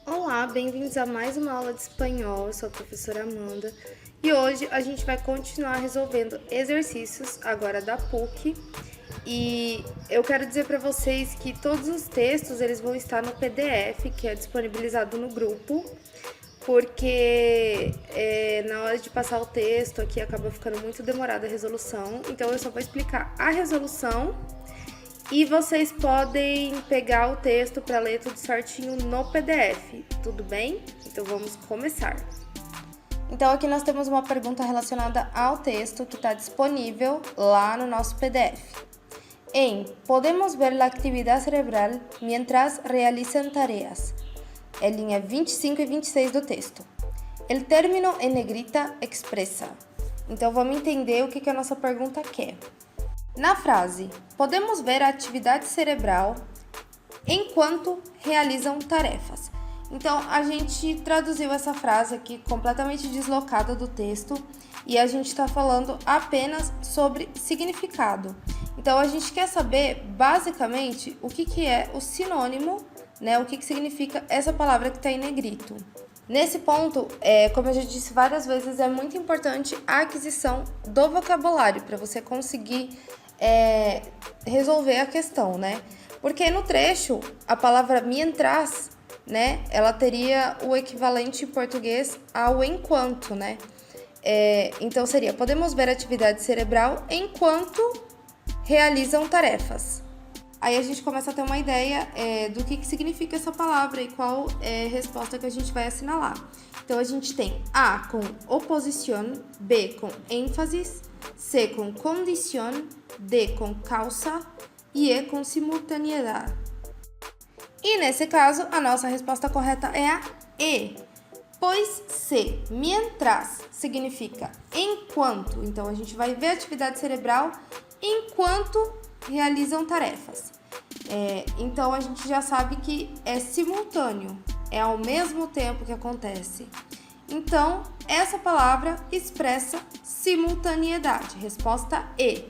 Olá, bem-vindos a mais uma aula de espanhol. Eu sou a professora Amanda e hoje a gente vai continuar resolvendo exercícios agora da PUC. E eu quero dizer para vocês que todos os textos eles vão estar no PDF que é disponibilizado no grupo, porque na hora de passar o texto aqui acaba ficando muito demorada a resolução. Então eu só vou explicar a resolução. E vocês podem pegar o texto para ler tudo certinho no PDF, tudo bem? Então vamos começar. Então aqui nós temos uma pergunta relacionada ao texto que está disponível lá no nosso PDF. Podemos ver a atividade cerebral mientras realizam tareas. É linha 25 e 26 do texto. El término en negrita expressa. Então vamos entender o que a nossa pergunta quer. Na frase, podemos ver a atividade cerebral enquanto realizam tarefas. Então, a gente traduziu essa frase aqui completamente deslocada do texto e a gente está falando apenas sobre significado. Então, a gente quer saber, basicamente, o que é o sinônimo, né? O que significa essa palavra que está em negrito. Nesse ponto, como eu já disse várias vezes, é muito importante a aquisição do vocabulário para você conseguir resolver a questão, né? Porque no trecho, a palavra mientras, né? Ela teria o equivalente em português ao enquanto, né? Então seria, podemos ver a atividade cerebral enquanto realizam tarefas. Aí a gente começa a ter uma ideia do que significa essa palavra e qual é a resposta que a gente vai assinalar. Então a gente tem A com oposición, B com ênfases, C com condición, D com causa e E com simultaneidade. E nesse caso, a nossa resposta correta é a E, pois se mientras significa enquanto, então a gente vai ver a atividade cerebral enquanto realizam tarefas. Então a gente já sabe que é simultâneo, é ao mesmo tempo que acontece. Então, essa palavra expressa simultaneidade. Resposta E.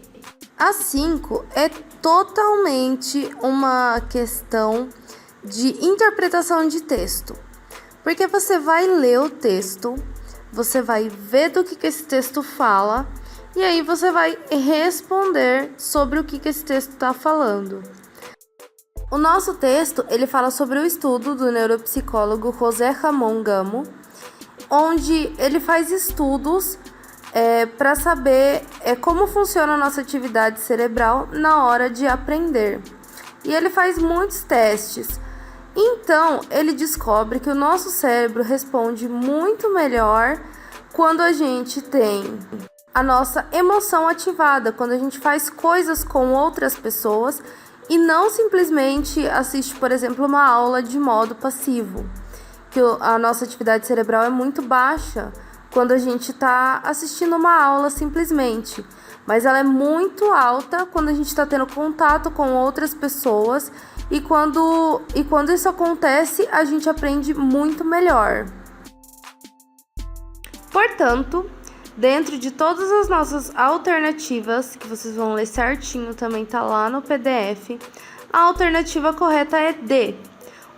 A 5 é totalmente uma questão de interpretação de texto. Porque você vai ler o texto, você vai ver do que esse texto fala, e aí você vai responder sobre o que esse texto está falando. O nosso texto, ele fala sobre o estudo do neuropsicólogo José Ramón Gamo, onde ele faz estudos para saber como funciona a nossa atividade cerebral na hora de aprender. E ele faz muitos testes. Então, ele descobre que o nosso cérebro responde muito melhor quando a gente tem a nossa emoção ativada, quando a gente faz coisas com outras pessoas e não simplesmente assiste, por exemplo, uma aula de modo passivo. Que a nossa atividade cerebral é muito baixa quando a gente está assistindo uma aula simplesmente, mas ela é muito alta quando a gente está tendo contato com outras pessoas e quando isso acontece, a gente aprende muito melhor. Portanto, dentro de todas as nossas alternativas, que vocês vão ler certinho, também tá lá no PDF, a alternativa correta é D.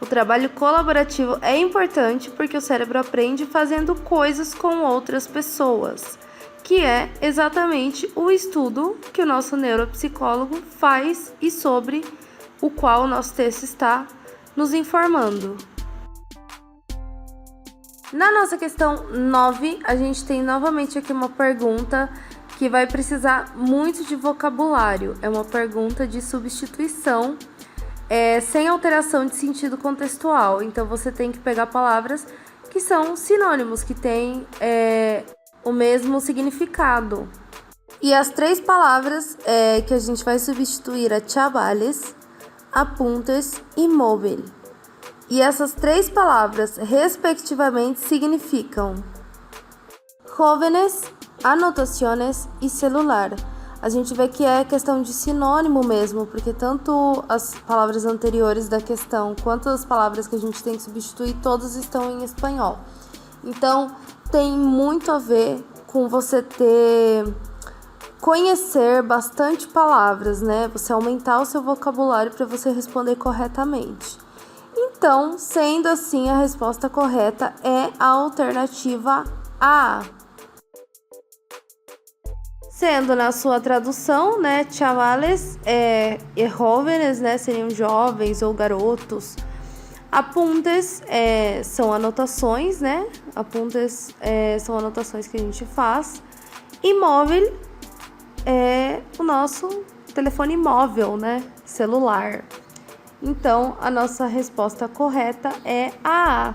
O trabalho colaborativo é importante porque o cérebro aprende fazendo coisas com outras pessoas, que é exatamente o estudo que o nosso neuropsicólogo faz e sobre o qual o nosso texto está nos informando. Na nossa questão 9, a gente tem novamente aqui uma pergunta que vai precisar muito de vocabulário. É uma pergunta de substituição, sem alteração de sentido contextual. Então, você tem que pegar palavras que são sinônimos, que têm o mesmo significado. E as 3 palavras que a gente vai substituir é chavales, apuntes e móvel. E essas 3 palavras, respectivamente, significam jóvenes, anotaciones e celular. A gente vê que é questão de sinônimo mesmo, porque tanto as palavras anteriores da questão quanto as palavras que a gente tem que substituir, todas estão em espanhol. Então, tem muito a ver com você conhecer bastante palavras, né? Você aumentar o seu vocabulário para você responder corretamente. Então, sendo assim, a resposta correta é a alternativa A. Sendo na sua tradução, né, chavales, jóvenes, né, seriam jovens ou garotos. Apuntes são anotações, né? Apuntes são anotações que a gente faz. E móvel é o nosso telefone móvel, né? Celular. Então, a nossa resposta correta é a A.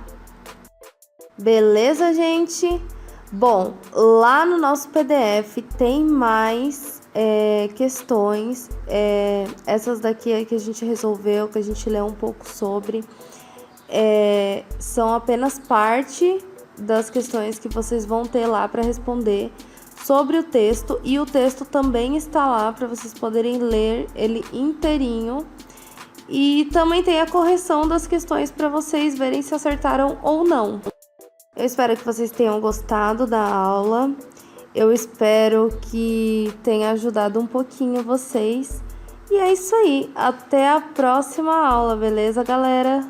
Beleza, gente? Bom, lá no nosso PDF tem mais questões. Essas daqui é que a gente resolveu, que a gente leu um pouco sobre. São apenas parte das questões que vocês vão ter lá para responder sobre o texto, e o texto também está lá para vocês poderem ler ele inteirinho, e também tem a correção das questões para vocês verem se acertaram ou não. Eu espero que vocês tenham gostado da aula, eu espero que tenha ajudado um pouquinho vocês, e é isso aí, até a próxima aula, beleza, galera?